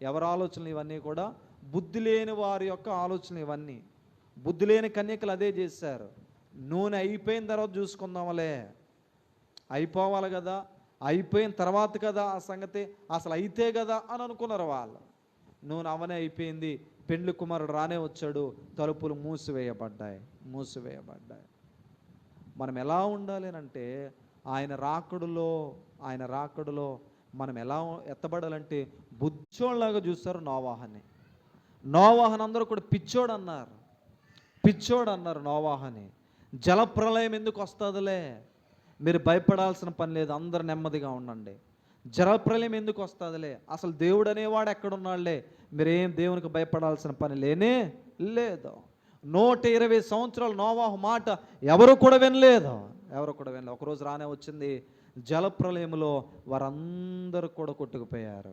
ఎవరి ఆలోచనలు ఇవన్నీ కూడా? బుద్ధి లేని వారి యొక్క ఆలోచనలు ఇవన్నీ. బుద్ధి లేని కన్యకలు అదే చేశారు. నూనె అయిపోయిన తర్వాత చూసుకుందాంలే, అయిపోవాలి కదా, అయిపోయిన తర్వాత కదా ఆ సంగతి, అసలు అయితే కదా అని అనుకున్నారు వాళ్ళు. నూనె అవనే అయిపోయింది, పెండ్లి కుమారుడు రానే వచ్చాడు, తలుపులు మూసివేయబడ్డాయి. మనం ఎలా ఉండాలి అంటే, ఆయన రాకడులో మనం ఎలా ఎత్తబడాలంటే బుచ్చోళ్ళలాగా చూస్తారు నోవాహని అందరూ కూడా పిచ్చోడు అన్నారు నోవాహని. జలప్రలయం ఎందుకు వస్తుందిలే, మీరు భయపడాల్సిన పని లేదు, అందరు నెమ్మదిగా ఉండండి. జలప్రలయం ఎందుకు వస్తుందిలే, అసలు దేవుడు అనేవాడు ఎక్కడున్నాడులే, మీరేం దేవునికి భయపడాల్సిన పని లేనే లేదు. 120 సంవత్సరాలు నోవాహు మాట ఎవరు కూడా వినలేదు. ఒకరోజు రానే వచ్చింది, జలప్రలయంలో వారందరూ కూడా కొట్టుకుపోయారు.